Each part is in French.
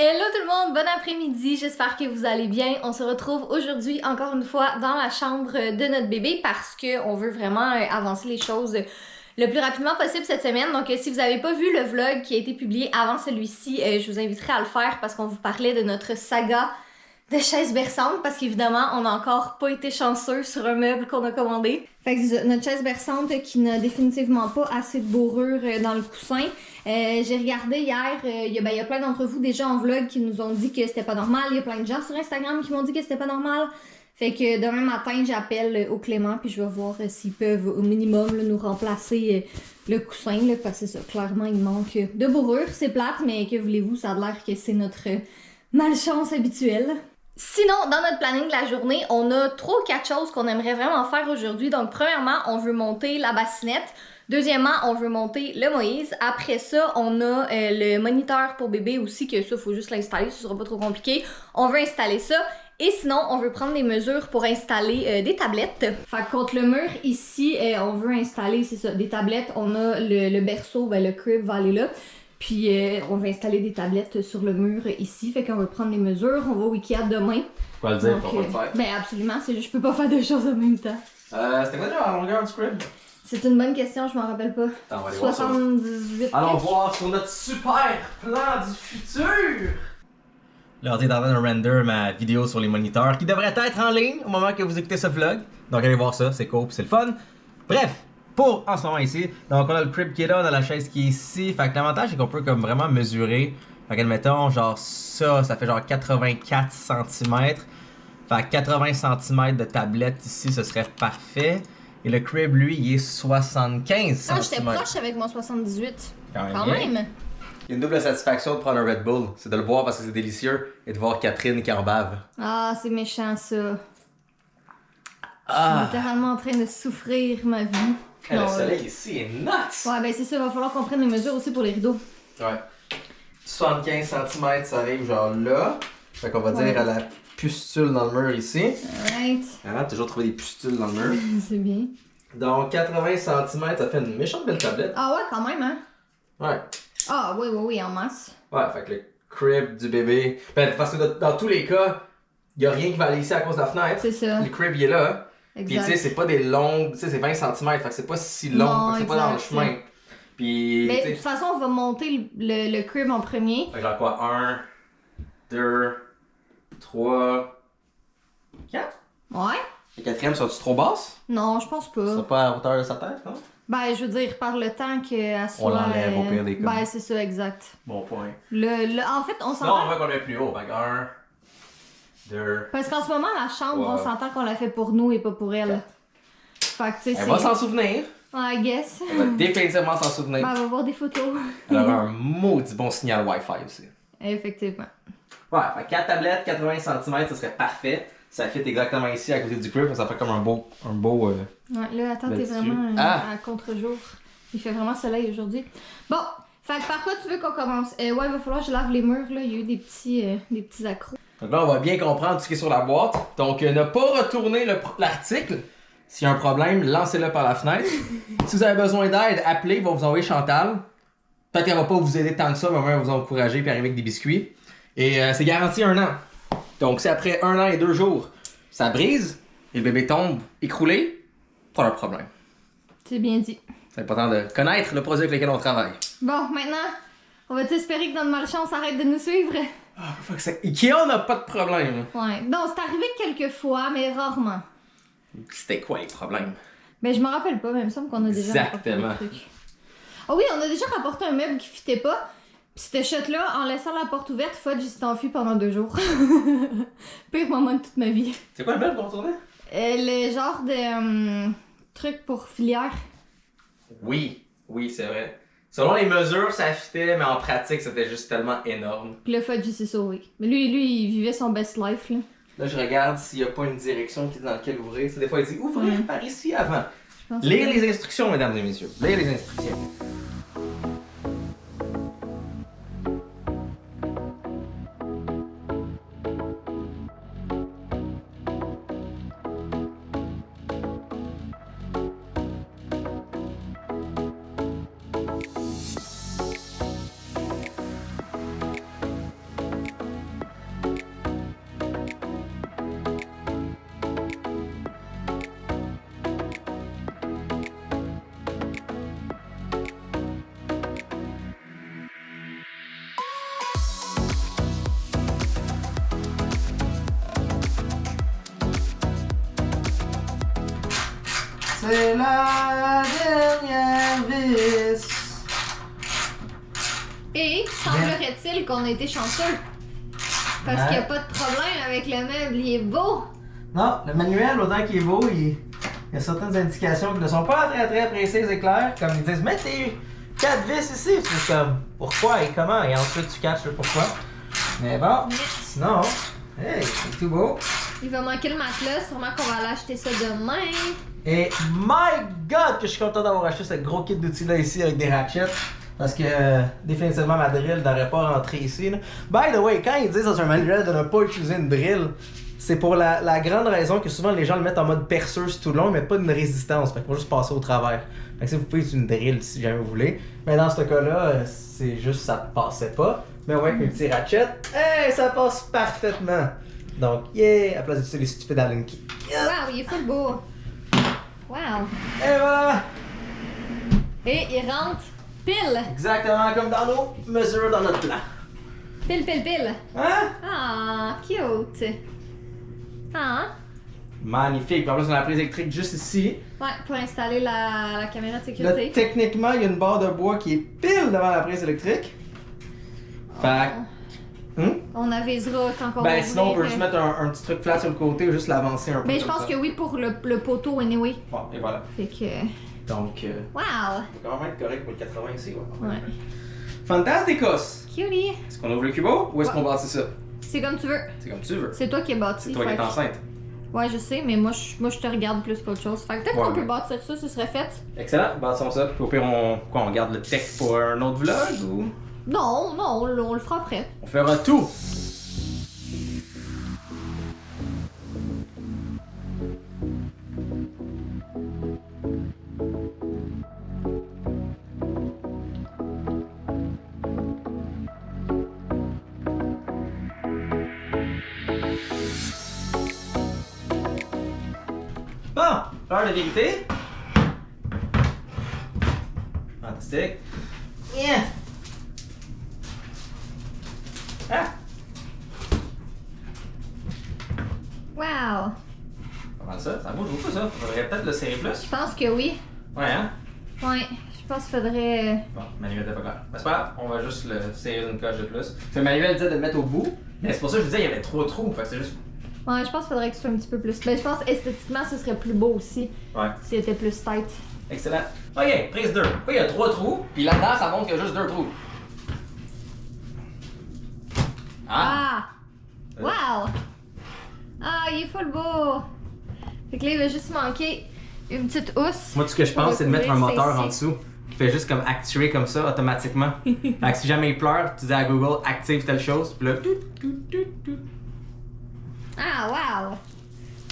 Hello tout le monde, bon après-midi, j'espère que vous allez bien. On se retrouve aujourd'hui encore une fois dans la chambre de notre bébé parce qu'on veut vraiment avancer les choses le plus rapidement possible cette semaine. Donc si vous n'avez pas vu le vlog qui a été publié avant celui-ci, je vous inviterai à le faire parce qu'on vous parlait de notre saga de chaise berçante parce qu'évidemment on n'a encore pas été chanceux sur un meuble qu'on a commandé. Fait que c'est notre chaise berçante qui n'a définitivement pas assez de bourrure dans le coussin. J'ai regardé hier, il y a plein d'entre vous déjà en vlog qui nous ont dit que c'était pas normal. Il y a plein de gens sur Instagram qui m'ont dit que c'était pas normal. Fait que demain matin, j'appelle au Clément puis je vais voir s'ils peuvent au minimum là, nous remplacer le coussin là, parce que c'est ça, clairement il manque de bourrure. C'est plate, mais que voulez-vous, ça a l'air que c'est notre malchance habituelle. Sinon, dans notre planning de la journée, on a 3 ou 4 choses qu'on aimerait vraiment faire aujourd'hui. Donc, premièrement, on veut monter la bassinette. Deuxièmement, on veut monter le Moïse. Après ça, on a le moniteur pour bébé aussi, que ça, faut juste l'installer, ce sera pas trop compliqué. On veut installer ça. Et sinon, on veut prendre des mesures pour installer des tablettes. Fait que contre le mur, ici, on veut installer, c'est ça, des tablettes. On a le berceau, ben, le crib va aller là. Puis on va installer des tablettes sur le mur ici, fait qu'on va prendre les mesures, on va au Ikea demain. Quoi le dire, donc, on va le faire? Ben absolument, c'est juste je peux pas faire deux choses en même temps. C'était quoi déjà la longueur du crib? C'est une bonne question, je m'en rappelle pas. Attends, on va aller 78. Allons voir sur notre super plan du futur! L'ordi est en train de render ma vidéo sur les moniteurs qui devrait être en ligne au moment que vous écoutez ce vlog. Donc allez voir ça, c'est cool, c'est le fun. Bref! Pour en ce moment ici, donc on a le crib qui est là, on a la chaise qui est ici. Fait que l'avantage c'est qu'on peut comme vraiment mesurer. Fait que admettons, genre ça fait genre 84 cm. Fait que 80 cm de tablette ici, ce serait parfait. Et le crib, lui, il est 75 cm. Ah, j'étais proche avec mon 78. Quand bien. même. Il y a une double satisfaction de prendre un Red Bull. C'est de le boire parce que c'est délicieux et de voir Catherine qui en bave. Ah, c'est méchant ça. Je Ah. suis littéralement en train de souffrir ma vie. Hey, Non, le soleil ici est nuts! Ouais, ben c'est ça, il va falloir qu'on prenne les mesures aussi pour les rideaux. Ouais. 75 cm, ça arrive genre là. Fait qu'on va dire à la pustule dans le mur ici. Alright. Arrête, toujours trouver des pustules dans le mur. C'est bien. Donc 80 cm, ça fait une méchante belle tablette. Ah ouais, quand même, hein? Ouais. Ah oui, en masse. Ouais, fait que le crib du bébé. Ben, parce que dans tous les cas, y a rien qui va aller ici à cause de la fenêtre. C'est ça. Le crib il est là. Puis tu sais, c'est pas des longues, tu sais, c'est 20 cm, fait que c'est pas si long, Non, fait que c'est pas dans le exact. chemin. Puis. Mais de t'sais, toute façon, on va monter le crib en premier. fait que genre quoi, 1, 2, 3, 4? Ouais? La quatrième, sera-tu trop basse? Non, je pense Ça sera pas. pas à la hauteur de sa tête, non? Ben, je veux dire, par le temps qu'elle soit... l'enlève au pire des cas. Ben, c'est ça, exact. Bon point. En fait, on Non, on s'entend... va qu'on le plus haut. Fait que 1, 2. Parce qu'en ce moment, la chambre, Ouais. on s'entend qu'on l'a fait pour nous et pas pour elle. Fait que, tu sais, Elle va s'en souvenir. Ouais, I guess. Elle va définitivement s'en souvenir. Ben, on va voir des photos. Elle aura un maudit bon signal Wi-Fi aussi. Effectivement. Ouais, fait 4 tablettes, 80 cm, ça serait parfait. Ça fit exactement ici à côté du crib, ça fait comme un beau. Ouais, là, attends, t'es Là-dessus. vraiment Ah! à contre-jour. Il fait vraiment soleil aujourd'hui. Bon, fait que par quoi tu veux qu'on commence? Ouais, il va falloir que je lave les murs, là. Il y a eu des petits accros. Donc là, on va bien comprendre ce qui est sur la boîte. Donc, ne pas retourner l'article. S'il y a un problème, lancez-le par la fenêtre. Si vous avez besoin d'aide, appelez, ils vont vous envoyer Chantal. Peut-être qu'elle va pas vous aider tant que ça, mais au moins elle va vous encourager et arriver avec des biscuits. Et c'est garanti 1 an. Donc, si après 1 an et 2 jours, ça brise et le bébé tombe écroulé, pas de problème. C'est bien dit. C'est important de connaître le produit avec lequel on travaille. Bon, maintenant, on va espérer que notre malchance arrête de nous suivre. Ah, fuck, Ikea, on n'a pas de problème. Ouais. Non, c'est arrivé quelques fois, mais rarement. C'était quoi les problèmes? Ben, je me rappelle pas, mais il me semble qu'on a déjà rapporté Exactement. un truc. Ah oui, on a déjà rapporté un meuble qui fitait pas. Pis cette shot-là, en laissant la porte ouverte, Fudge s'est enfui pendant 2 jours. Pire moment de toute ma vie. C'est quoi le meuble qu'on tournait? Le genre de truc pour filière. Oui, c'est vrai. Selon les mesures, ça fitait, mais en pratique, c'était juste tellement énorme. Puis le Fudge, il s'est sauvé. Mais lui, il vivait son best life, là. Là, je regarde s'il n'y a pas une direction qui est dans laquelle ouvrir. C'est des fois, il dit ouvrir par ici avant. Je pense Lire que- les instructions, mesdames et messieurs. Lire les instructions. c'est la dernière vis. Et semblerait-il qu'on a été chanceux. Parce qu'il n'y a pas de problème avec le meuble, il est beau. Non, le manuel, autant qu'il est beau, il y a certaines indications qui ne sont pas très précises et claires. Comme ils disent, mets tes 4 vis ici. C'est comme, pourquoi et comment? Et ensuite, tu catches le pourquoi. Mais bon, sinon, hey, c'est tout beau. Il va manquer le matelas, sûrement qu'on va aller acheter ça demain. Et my god, que je suis content d'avoir acheté ce gros kit d'outils-là ici avec des ratchets. Parce que définitivement ma drill n'aurait pas rentré ici. Là. By the way, quand ils disent dans un manuel de ne pas utiliser une drill, c'est pour la grande raison que souvent les gens le mettent en mode perceuse tout le long, mais pas une résistance. Fait qu'il faut juste passer au travers. Fait que si vous pouvez utiliser une drill si jamais vous voulez. Mais dans ce cas-là, c'est juste ça passait pas. Mais ouais, avec mes petits ratchets, hey, ça passe parfaitement. Donc, yeah, à place d'utiliser les stupides Allen key. Yeah. Wow, il est full beau. Wow. Et voilà! Et il rentre pile. Exactement comme dans nos mesures dans notre plan. Pile, pile, pile. Hein? Ah, cute. Ah. Magnifique. Puis en plus, on a la prise électrique juste ici. Ouais, pour installer la caméra de Là, sécurité. techniquement, il y a une barre de bois qui est pile devant la prise électrique. Fait On avisera quand on va ben sinon, on peut ouvrir, juste mettre un petit truc flat sur le côté ou juste l'avancer un peu. Ben, je comme pense ça. que oui pour le poteau, anyway. Bon, et voilà. Fait que. Donc, Wow! on va quand même être correct pour le 80 ici. Ouais. Fantasticos! Cutie! Est-ce qu'on ouvre le cubo ou est-ce Ouais. qu'on bâtit ça? C'est comme tu veux. C'est comme tu veux. C'est toi qui es bâti. C'est toi qui fait es que- enceinte. Ouais, je sais, mais moi je te regarde plus qu'autre chose. Fait que peut-être Ouais, qu'on peut ouais. bâtir ça, ce serait fait. Excellent, bâtissons ça. Puis au pire, on garde le texte pour un autre vlog ou? Non, on le fera après. On fera tout! Bon, l'heure de vérité. Fantastique. Yeah. Ah! Wow! Comment ça? Ça bouge beaucoup ça. On devrait peut-être le serrer plus. Je pense que oui. Ouais, hein? Ouais, je pense qu'il faudrait. Bon, le manuel était pas clair. Mais c'est pas grave, on va juste le serrer d'une coche de plus. Parce que le manuel disait de le mettre au bout, mais c'est pour ça que je disais qu'il y avait trop de trous. Fait que c'est juste. Ouais, je pense qu'il faudrait que ce soit un petit peu plus. Ben, je pense esthétiquement, ce serait plus beau aussi. Ouais. S'il était plus tight. Excellent. Ok, prise 2. Pourquoi il y a 3 trous, puis là-dedans, ça montre qu'il y a juste 2 trous. Ah! Wow! Ah, il est full beau! Fait que là, il va juste manquer une petite housse. Moi, tout ce que je pour pense, c'est de mettre un recouvrir moteur ça en ici. dessous qui fait juste comme actuer comme ça automatiquement. Fait que si jamais il pleure, tu dis à Google active telle chose, puis là. Ah, wow!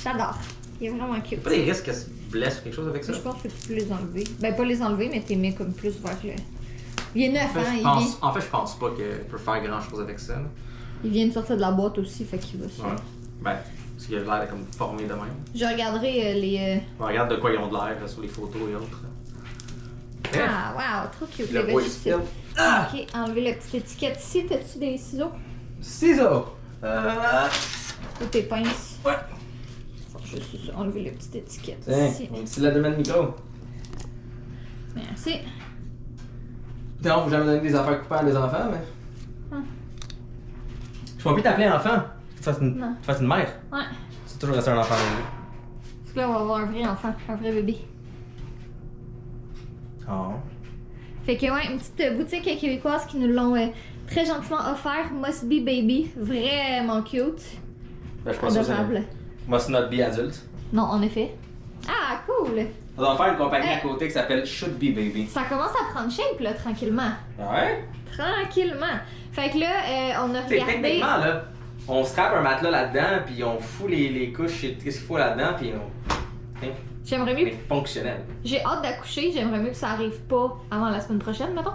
J'adore. Il est vraiment cute. Pas des risques que se blesse ou quelque chose avec ça? Je pense que tu peux les enlever. Ben, pas les enlever, mais t'es mis comme plus vers le. Il est neuf, hein? En fait, je pense pas qu'il peut faire grand chose avec ça. Là. Il vient de sortir de la boîte aussi, fait qu'il va se. Ouais. Ben, parce qu'il a l'air de comme formé de même. Je regarderai les. On regarde de quoi ils ont de l'air là, sur les photos et autres. Ah, wow, trop cute. Le Il va bois juste- est Ah! Ok, enlever la petite étiquette ici. T'as-tu des ciseaux? Ciseaux! Ou tes pinces? Ouais. Faut juste ça, enlever la petite étiquette Tiens, ici. un petit de micro. Merci. Non, vous jamais donné des affaires coupables à des enfants, mais. Hum. Je peux plus t'appeler enfant. Tu fasses une, Non. tu fasses une mère. Ouais. C'est toujours resté un enfant. Parce que là, on va avoir un vrai enfant, un vrai bébé. Oh. Fait que, ouais, une petite boutique québécoise qui nous l'ont très gentiment offert. Must Be Baby. Vraiment cute. Ben, je pense que Adorable. Moi, c'est notre be adulte. Non, en effet. Ah, cool! On va faire une compagnie à côté qui s'appelle Should Be Baby. Ça commence à prendre shape, là, tranquillement. Ouais. Tranquillement. Fait que là, on a T'sais, regardé. techniquement, là, on strappe un matelas là-dedans, puis on fout les couches et qu'est-ce qu'il faut là-dedans, puis on. J'aimerais mieux. C'est fonctionnel. J'ai hâte d'accoucher, j'aimerais mieux que ça arrive pas avant la semaine prochaine, mettons.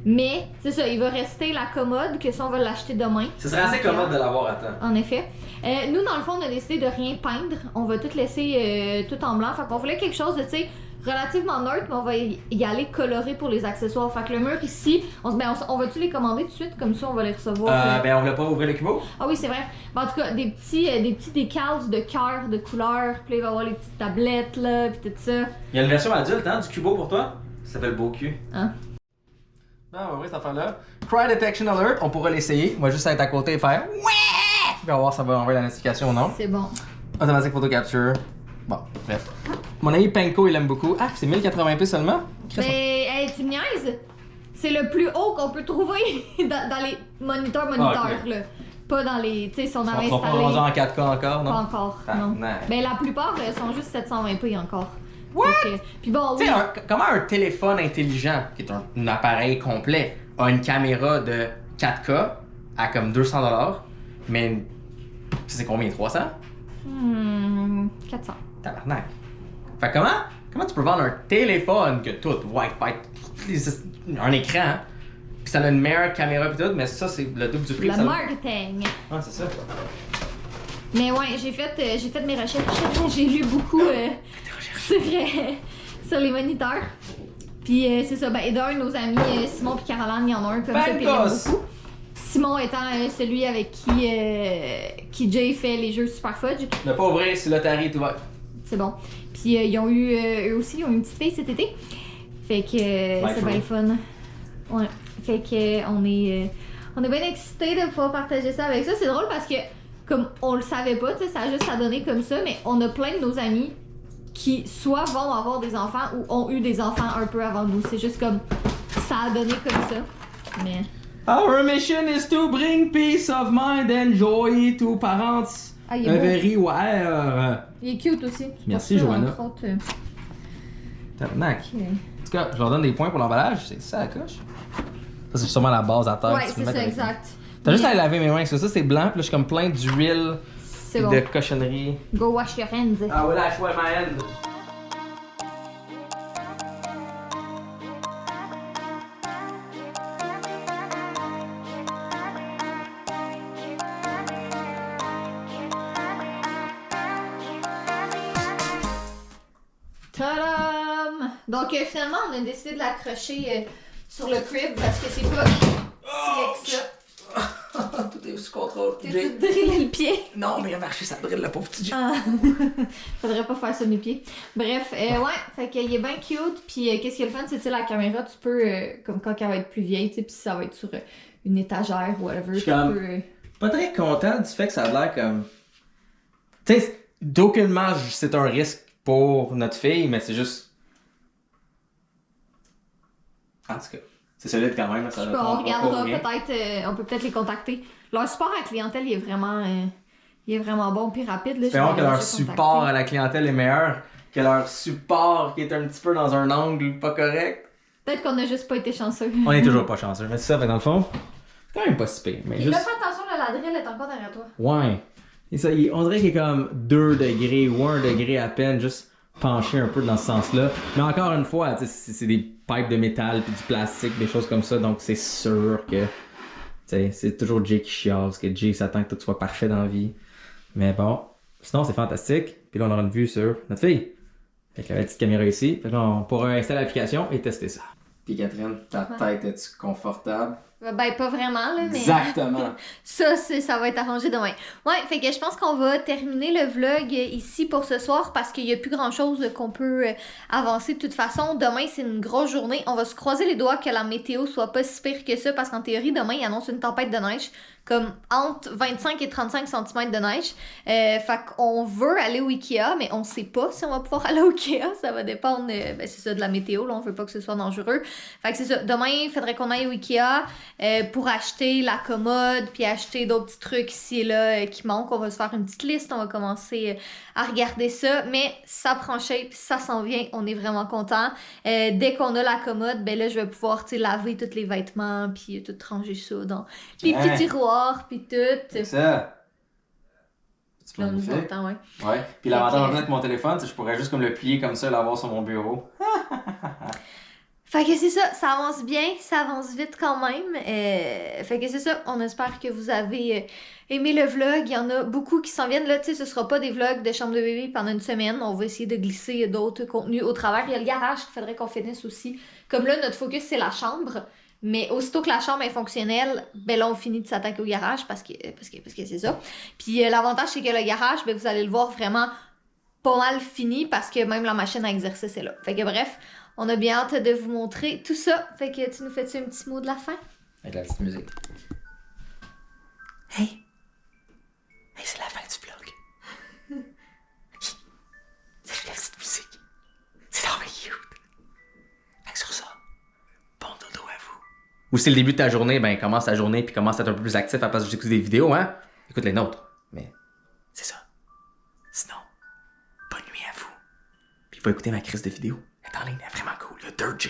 Mais, c'est ça, il va rester la commode, que ça, on va l'acheter demain. Ce serait assez commode de l'avoir à temps. En effet. Nous, dans le fond, on a décidé de rien peindre. On va tout laisser tout en blanc. Fait qu'on voulait quelque chose de, tu sais, relativement neutre, mais on va y aller coloré pour les accessoires. Fait que le mur ici, on va-tu les commander tout de suite? Comme ça, on va les recevoir. Ben, on voulait pas ouvrir le cubo? Ah oui, c'est vrai. Ben, en tout cas, des petits décals de cœur, de couleur. Puis là, il va y avoir les petites tablettes, là, puis tout ça. Il y a une version adulte, hein, du cubo pour toi? Ça s'appelle Beau Cul. Hein? Ben, on va ouvrir cette affaire-là. Cry Detection Alert, on pourra l'essayer. On va juste être à côté et faire ouais! Puis on va voir si ça va envoyer la notification ou non. C'est bon. Automatic Photo Capture. Bon, bref. Mon ami Penko, il aime beaucoup. Ah, c'est 1080p seulement? Mais, hey, tu me niaises? C'est le plus haut qu'on peut trouver dans les moniteurs, okay. là. Pas dans les. Tu sais, si on avait On va pas installé. en 4K encore, non? Pas encore, non. Mais la plupart sont juste 720p encore. What? Puis bon, oui. Tu sais, comment un téléphone intelligent, qui est un appareil complet, a une caméra de 4K à comme 200$, mais c'est combien? 300? 400. Tabarnak. Fait comment tu peux vendre un téléphone que tout, white, un écran, pis ça a une meilleure caméra pis tout, mais ça c'est le double du prix. Le marketing. Ah, c'est ça. Mais ouais, j'ai fait mes recherches, j'ai lu beaucoup sur les moniteurs. Puis c'est ça, ben d'un, nos amis Simon et Caroline, il y en a un comme ça, puis ils l'aiment beaucoup. Simon étant celui avec qui Jay fait les jeux Super Fudge. Ne pas ouvrir si l'Atari est ouvert. C'est bon. Puis ils ont eu, eux aussi, ils ont eu une petite fille cet été. Fait que c'est bien le fun. Ouais. Fait que on est bien excités de pouvoir partager ça avec ça. C'est drôle parce que, comme on le savait pas, tu sais, ça a juste à donner comme ça, mais on a plein de nos amis qui soit vont avoir des enfants ou ont eu des enfants un peu avant nous. C'est juste comme, ça a donné comme ça. Mais... Our mission is to bring peace of mind and joy to parents. Ah, il est beau. Everywhere. Il est cute aussi. Merci, Joanna. Tabarnak. Okay. En tout cas, je leur donne des points pour l'emballage, c'est ça la coche. Ça, c'est sûrement la base à terre. Ouais, c'est ça, exact. T'as juste à laver mes mains avec ça. Ça, c'est blanc, puis là, je suis comme plein d'huile et bon. de cochonneries. Go wash your hands. I will wash my hands. Tadam! Donc finalement, on a décidé de l'accrocher sur le crib parce que c'est pas si que ça. Tout est sous contrôle. T'es-tu drillé le pied? Non, mais il a marché, ça brille le pauvre petit Jay. Ah. Faudrait pas faire ça mes pieds. Bref, ouais, fait qu'il est bien cute. Puis qu'est-ce qui est le fun, c'est que la caméra, tu peux, comme quand elle va être plus vieille, tu sais, puis ça va être sur une étagère ou whatever. Je suis pas très content du fait que ça a l'air comme. Tu sais, d'aucunement, c'est un risque pour notre fille, mais c'est juste. En tout cas, c'est solide quand même. Ça on regardera peut-être, on peut peut-être les contacter. Leur support à la clientèle, il est vraiment bon puis rapide. Espérons que leur support à la clientèle est meilleur que leur support qui est un petit peu dans un angle pas correct. Peut-être qu'on a juste pas été chanceux. On est toujours pas chanceux, mais c'est ça, fait dans le fond, c'est quand même pas si pire. Mais juste... Là, fais attention, la drill est encore derrière toi. Ouais. Et ça, on dirait qu'il est comme 2 degrés ou 1 degré à peine, juste penché un peu dans ce sens-là. Mais encore une fois, c'est des pipes de métal puis du plastique, des choses comme ça, donc c'est sûr que c'est toujours Jay qui chiale, parce que Jay s'attend que tout soit parfait dans la vie. Mais bon, sinon c'est fantastique. Puis là on aura une vue sur notre fille. Avec la petite caméra ici. Fait que là on pourra installer l'application et tester ça. Puis Catherine, ta tête est-tu confortable? Ben, pas vraiment, là, mais... Exactement! ça va être arrangé demain. Ouais, fait que je pense qu'on va terminer le vlog ici pour ce soir parce qu'il n'y a plus grand-chose qu'on peut avancer de toute façon. Demain, c'est une grosse journée. On va se croiser les doigts que la météo soit pas si pire que ça parce qu'en théorie, demain, il annonce une tempête de neige. Comme entre 25 et 35 cm de neige. Fait qu'on veut aller au Ikea, mais on sait pas si on va pouvoir aller au Ikea. Ça va dépendre, ben c'est ça, de la météo. Là, on veut pas que ce soit dangereux. Fait que c'est ça. Demain, il faudrait qu'on aille au Ikea pour acheter la commode, puis acheter d'autres petits trucs ici et là qui manquent. On va se faire une petite liste. On va commencer à regarder ça. Mais ça prend shape, ça s'en vient. On est vraiment contents. Dès qu'on a la commode, ben là, je vais pouvoir laver tous les vêtements, puis tout ranger ça dans les petits tiroirs. Puis tout. C'est ça. Là, on nous entend, ouais. Ouais. Puis l'avantage de mon téléphone, c'est que je pourrais juste comme le plier comme ça et l'avoir sur mon bureau. Fait que c'est ça avance bien, ça avance vite quand même. Fait que c'est ça, on espère que vous avez aimé le vlog. Il y en a beaucoup qui s'en viennent. Là, tu sais, ce sera pas des vlogs de chambre de bébé pendant une semaine. On va essayer de glisser d'autres contenus au travers. Il y a le garage qu'il faudrait qu'on finisse aussi. Comme là, notre focus, c'est la chambre. Mais aussitôt que la chambre est fonctionnelle, ben là, on finit de s'attaquer au garage parce que c'est ça. Puis l'avantage, c'est que le garage, ben vous allez le voir vraiment pas mal fini parce que même la machine à exercice est là. Fait que bref, on a bien hâte de vous montrer tout ça. Fait que tu nous fais-tu un petit mot de la fin? Avec la petite musique. Hey! Hey, c'est la fin du vlog. C'est la petite musique. C'est vraiment cute. Fait que sur ça, bon dodo à vous. Ou si c'est le début de ta journée, ben commence ta journée puis commence à être un peu plus actif à la place de j'écoute des vidéos, hein? Écoute les nôtres. Mais c'est ça. Sinon, bonne nuit à vous. Puis va écouter ma crise de vidéo. Elle est en ligne, elle est vraiment cool. Le Dirt G.